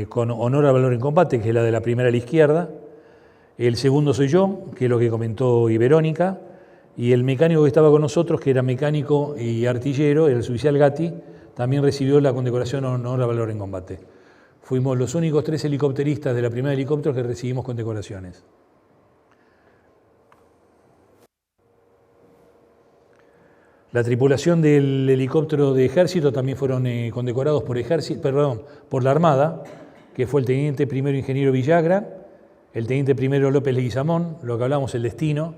con honor al valor en combate, que es la de la primera a la izquierda. El segundo soy yo, que es lo que comentó Verónica, y el mecánico que estaba con nosotros, que era mecánico y artillero, el suboficial Gatti, también recibió la condecoración honor al valor en combate. Fuimos los únicos 3 helicópteristas de la primera helicóptero que recibimos condecoraciones. La tripulación del helicóptero de ejército también fueron condecorados por la Armada, que fue el teniente primero ingeniero Villagra, el teniente primero López Leguizamón, lo que hablamos, el destino,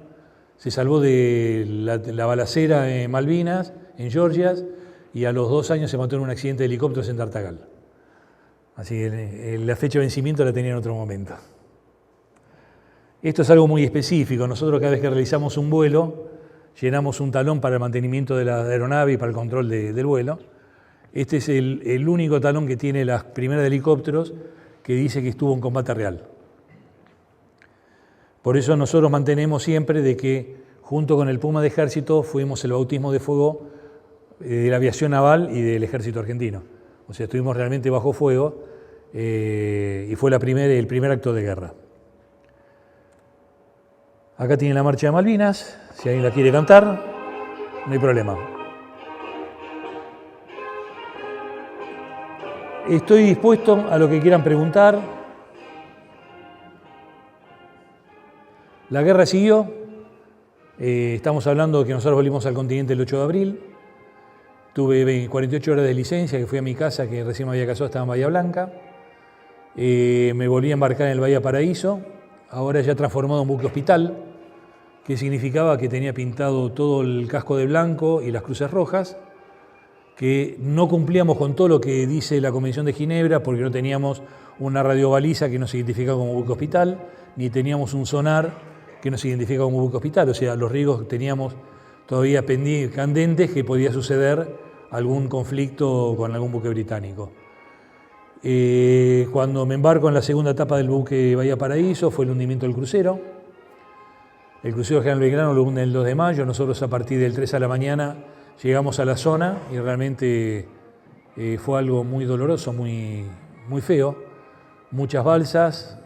se salvó de la balacera en Malvinas, en Georgias, y a los 2 años se mató en un accidente de helicópteros en Tartagal. Así que la fecha de vencimiento la tenía en otro momento. Esto es algo muy específico. Nosotros cada vez que realizamos un vuelo, llenamos un talón para el mantenimiento de la aeronave y para el control del vuelo. Este es el único talón que tiene la primera de helicópteros que dice que estuvo en combate real. Por eso nosotros mantenemos siempre de que junto con el Puma de Ejército fuimos el bautismo de fuego de la aviación naval y del Ejército argentino. O sea, estuvimos realmente bajo fuego y fue el primer acto de guerra. Acá tiene la marcha de Malvinas, si alguien la quiere cantar, no hay problema. Estoy dispuesto a lo que quieran preguntar. La guerra siguió, estamos hablando de que nosotros volvimos al continente el 8 de abril, tuve 48 horas de licencia, que fui a mi casa, que recién me había casado, estaba en Bahía Blanca, me volví a embarcar en el Bahía Paraíso, ahora ya transformado en buque hospital, que significaba que tenía pintado todo el casco de blanco y las cruces rojas, que no cumplíamos con todo lo que dice la Convención de Ginebra porque no teníamos una radiobaliza que nos identificaba como buque hospital, ni teníamos un sonar que nos identifica como buque hospital, o sea, los riesgos teníamos todavía candentes que podía suceder algún conflicto con algún buque británico. Cuando me embarco en la segunda etapa del buque Bahía Paraíso fue el hundimiento del crucero. El crucero General Belgrano lo hunde el 2 de mayo, nosotros a partir del 3 a la mañana llegamos a la zona y realmente fue algo muy doloroso, muy feo. Muchas balsas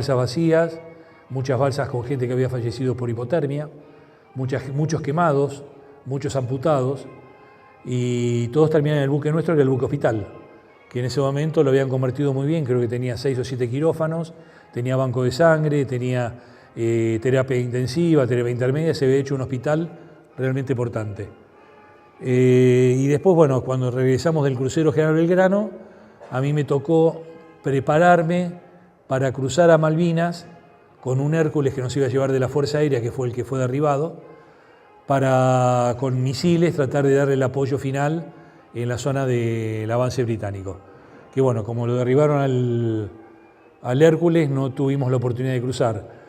vacías, muchas balsas con gente que había fallecido por hipotermia, muchos quemados, muchos amputados, y todos terminaron en el buque nuestro, que era el buque hospital, que en ese momento lo habían convertido muy bien, creo que tenía 6 o 7 quirófanos, tenía banco de sangre, tenía terapia intensiva, terapia intermedia, se había hecho un hospital realmente importante. Y después, bueno, cuando regresamos del crucero General Belgrano, a mí me tocó prepararme para cruzar a Malvinas con un Hércules que nos iba a llevar de la Fuerza Aérea, que fue el que fue derribado, para con misiles tratar de darle el apoyo final en la zona del avance británico. Que bueno, como lo derribaron al Hércules, no tuvimos la oportunidad de cruzar.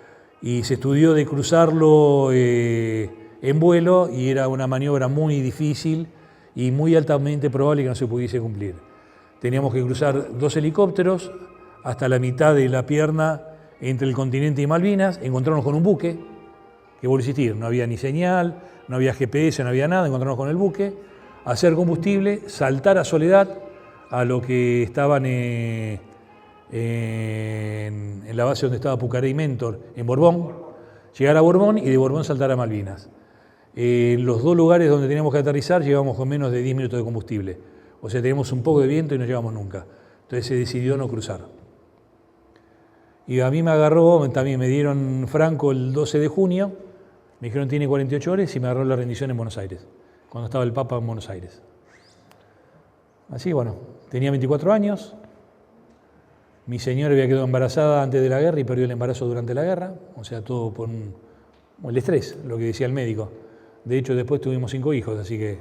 Y se estudió de cruzarlo en vuelo y era una maniobra muy difícil y muy altamente probable que no se pudiese cumplir. Teníamos que cruzar 2 helicópteros hasta la mitad de la pierna entre el continente y Malvinas, encontrarnos con un buque, que vuelvo a insistir, no había ni señal, no había GPS, no había nada, encontrarnos con el buque, hacer combustible, saltar a Soledad, a lo que estaban en la base donde estaba Pucaré y Mentor, en Borbón, llegar a Borbón y de Borbón saltar a Malvinas. En los 2 lugares donde teníamos que aterrizar llevamos con menos de 10 minutos de combustible, o sea, teníamos un poco de viento y no llegamos nunca. Entonces se decidió no cruzar. Y a mí me agarró, también me dieron franco el 12 de junio, me dijeron tiene 48 horas y me agarró la rendición en Buenos Aires, cuando estaba el Papa en Buenos Aires. Así, bueno, tenía 24 años, mi señora había quedado embarazada antes de la guerra y perdió el embarazo durante la guerra, o sea, todo por el estrés, lo que decía el médico. De hecho, después tuvimos 5 hijos, así que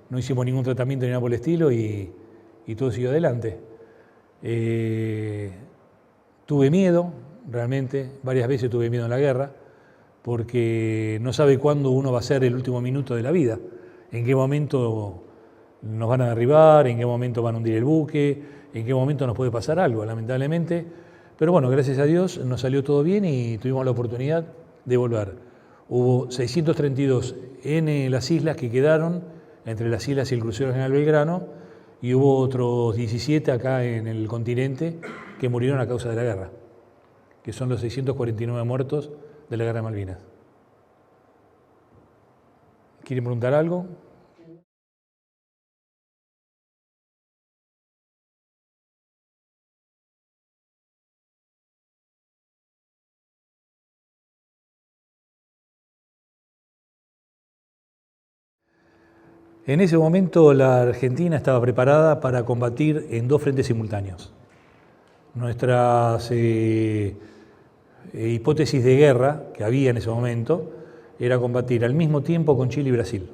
no hicimos ningún tratamiento ni nada por el estilo y todo siguió adelante. Tuve miedo, realmente, varias veces tuve miedo en la guerra, porque no sabe cuándo uno va a ser el último minuto de la vida, en qué momento nos van a derribar, en qué momento van a hundir el buque, en qué momento nos puede pasar algo, lamentablemente. Pero bueno, gracias a Dios nos salió todo bien y tuvimos la oportunidad de volver. Hubo 632 en las islas que quedaron, entre las islas y el crucero General Belgrano, y hubo otros 17 acá en el continente que murieron a causa de la guerra, que son los 649 muertos de la Guerra de Malvinas. ¿Quieren preguntar algo? En ese momento la Argentina estaba preparada para combatir en 2 frentes simultáneos. Nuestras hipótesis de guerra que había en ese momento era combatir al mismo tiempo con Chile y Brasil.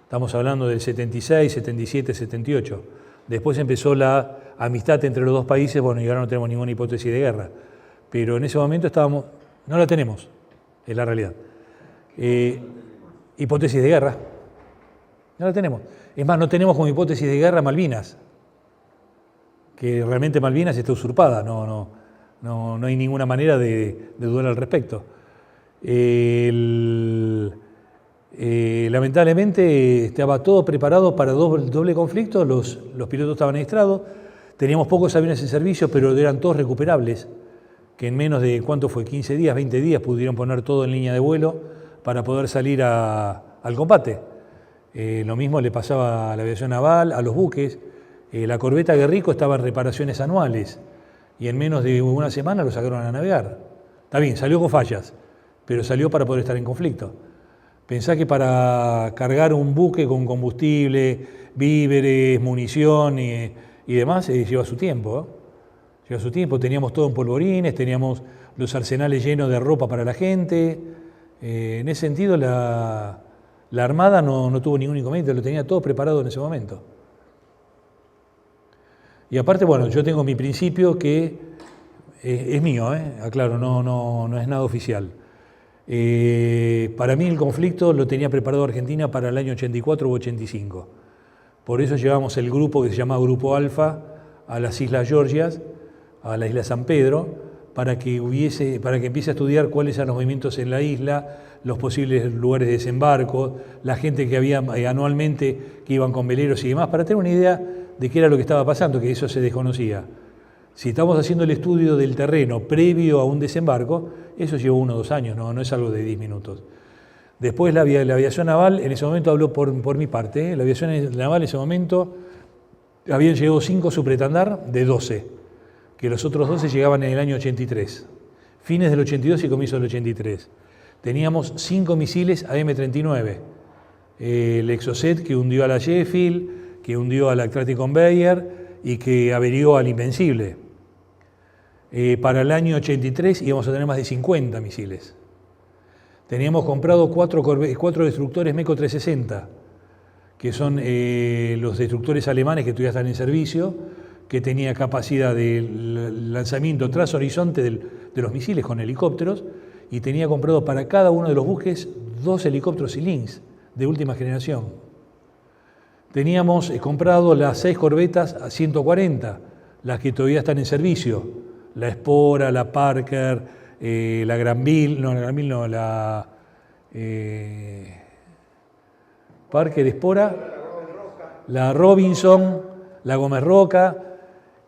Estamos hablando del 76, 77, 78. Después empezó la amistad entre los 2 países, bueno, y ahora no tenemos ninguna hipótesis de guerra. Pero en ese momento no la tenemos, es la realidad. Hipótesis de guerra. No la tenemos. Es más, no tenemos como hipótesis de guerra Malvinas, que realmente Malvinas está usurpada, no hay ninguna manera de dudar al respecto. Lamentablemente estaba todo preparado para doble conflicto, los pilotos estaban adiestrados, teníamos pocos aviones en servicio, pero eran todos recuperables, que en menos de, ¿cuánto fue? 15 días, 20 días pudieron poner todo en línea de vuelo para poder salir al combate. Lo mismo le pasaba a la aviación naval, a los buques. La corbeta Guerrico estaba en reparaciones anuales y en menos de una semana lo sacaron a navegar. Está bien, salió con fallas, pero salió para poder estar en conflicto. Pensá que para cargar un buque con combustible, víveres, munición y demás, lleva su tiempo. Lleva su tiempo. Teníamos todo en polvorines, teníamos los arsenales llenos de ropa para la gente. En ese sentido, la Armada no tuvo ningún inconveniente, lo tenía todo preparado en ese momento. Y aparte, bueno, yo tengo mi principio que es mío, aclaro, no es nada oficial. Para mí el conflicto lo tenía preparado Argentina para el año 84 u 85. Por eso llevamos el grupo que se llama Grupo Alfa a las Islas Georgias, a la isla San Pedro, para que empiece a estudiar cuáles eran los movimientos en la isla, los posibles lugares de desembarco, la gente que había anualmente que iban con veleros y demás, para tener una idea de qué era lo que estaba pasando, que eso se desconocía. Si estamos haciendo el estudio del terreno previo a un desembarco, eso llevó 1 o 2 años, no es algo de 10 minutos. Después la aviación naval, en ese momento habló por mi parte, la aviación naval en ese momento habían llegado 5 supretandar de 12, que los otros 12 llegaban en el año 83, fines del 82 y comienzo del 83. Teníamos 5 misiles AM-39, el Exocet que hundió a la Sheffield, que hundió a la Atlantic Conveyor y que averió al Invencible. Para el año 83 íbamos a tener más de 50 misiles. Teníamos comprado 4 destructores MECO 360, que son los destructores alemanes que todavía están en servicio, que tenía capacidad de lanzamiento tras horizonte de los misiles con helicópteros, y tenía comprado para cada uno de los buques 2 helicópteros Lynx de última generación. Teníamos comprado las 6 corbetas a 140, las que todavía están en servicio, la Espora, la Parker, la Granville, la Parker, Espora, la Robinson, la Gómez Roca.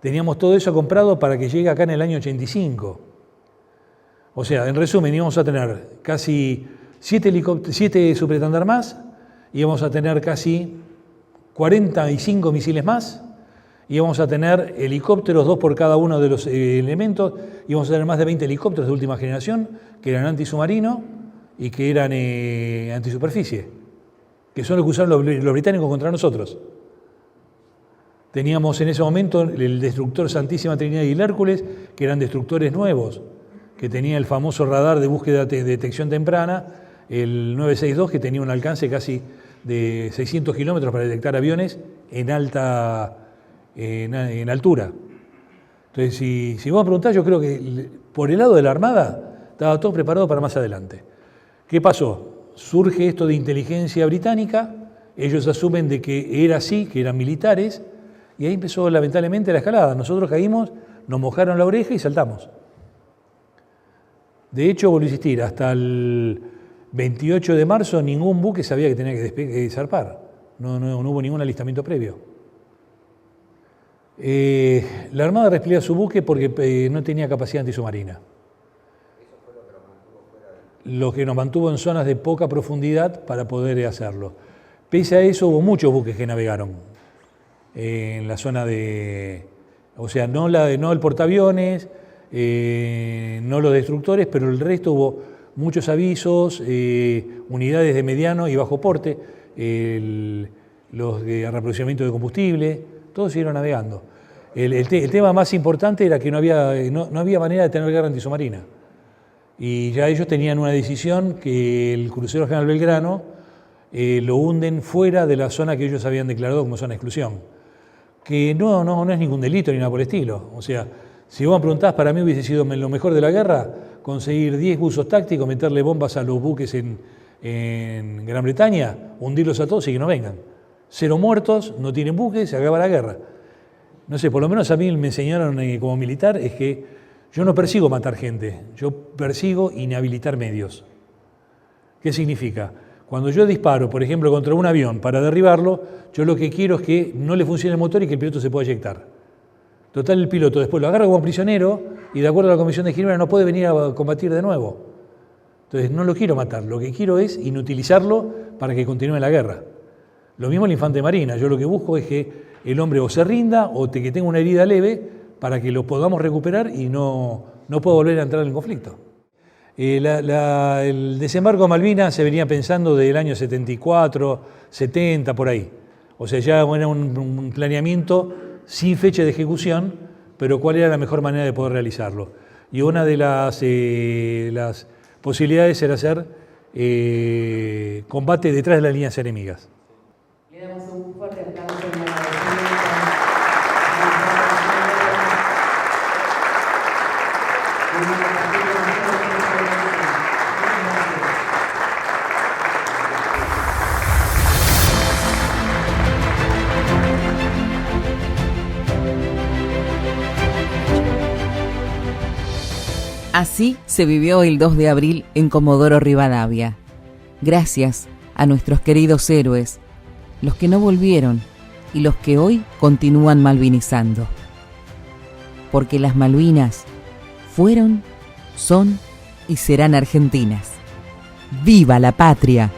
Teníamos todo eso comprado para que llegue acá en el año 85. O sea, en resumen, íbamos a tener casi 7 supretandar más, íbamos a tener casi 45 misiles más, íbamos a tener helicópteros, 2 por cada uno de los elementos, íbamos a tener más de 20 helicópteros de última generación, que eran antisubmarinos y que eran antisuperficie, que son los que usaron los británicos contra nosotros. Teníamos en ese momento el destructor Santísima Trinidad y el Hércules, que eran destructores nuevos, que tenía el famoso radar de búsqueda de detección temprana, el 962, que tenía un alcance casi de 600 kilómetros para detectar aviones en altura. Entonces, si vos me preguntás, yo creo que por el lado de la Armada estaba todo preparado para más adelante. ¿Qué pasó? Surge esto de inteligencia británica, ellos asumen de que era así, que eran militares, y ahí empezó lamentablemente la escalada. Nosotros caímos, nos mojaron la oreja y saltamos. De hecho, vuelvo a insistir, hasta el 28 de marzo ningún buque sabía que tenía que zarpar. No hubo ningún alistamiento previo. La Armada resplegó su buque porque no tenía capacidad antisubmarina. Lo que nos mantuvo en zonas de poca profundidad para poder hacerlo. Pese a eso, hubo muchos buques que navegaron en la zona de... O sea, no el portaaviones, no los destructores, pero el resto hubo muchos avisos, unidades de mediano y bajo porte, los de reaprovisionamiento de combustible, todos siguieron navegando. El tema más importante era que no había manera de tener guerra antisubmarina. Y ya ellos tenían una decisión que el crucero General Belgrano lo hunden fuera de la zona que ellos habían declarado como zona de exclusión. Que no es ningún delito ni nada por el estilo. O sea, si vos me preguntás, para mí hubiese sido lo mejor de la guerra conseguir 10 buzos tácticos, meterle bombas a los buques en Gran Bretaña, hundirlos a todos y que no vengan. 0 muertos, no tienen buques, se acaba la guerra. No sé, por lo menos a mí me enseñaron como militar es que yo no persigo matar gente, yo persigo inhabilitar medios. ¿Qué significa? Cuando yo disparo, por ejemplo, contra un avión para derribarlo, yo lo que quiero es que no le funcione el motor y que el piloto se pueda eyectar. Total, el piloto después lo agarra como prisionero y de acuerdo a la Convención de Ginebra no puede venir a combatir de nuevo. Entonces no lo quiero matar, lo que quiero es inutilizarlo para que continúe la guerra. Lo mismo el infante de marina, yo lo que busco es que el hombre o se rinda o que tenga una herida leve para que lo podamos recuperar y no pueda volver a entrar en el conflicto. El desembarco de Malvinas se venía pensando desde el año 74, 70, por ahí. O sea, ya era un planeamiento sin fecha de ejecución, pero cuál era la mejor manera de poder realizarlo. Y una de las posibilidades era hacer combate detrás de las líneas enemigas. Le damos un fuerte aplauso en Así se vivió el 2 de abril en Comodoro Rivadavia. Gracias a nuestros queridos héroes, los que no volvieron y los que hoy continúan malvinizando. Porque las Malvinas fueron, son y serán argentinas. ¡Viva la patria!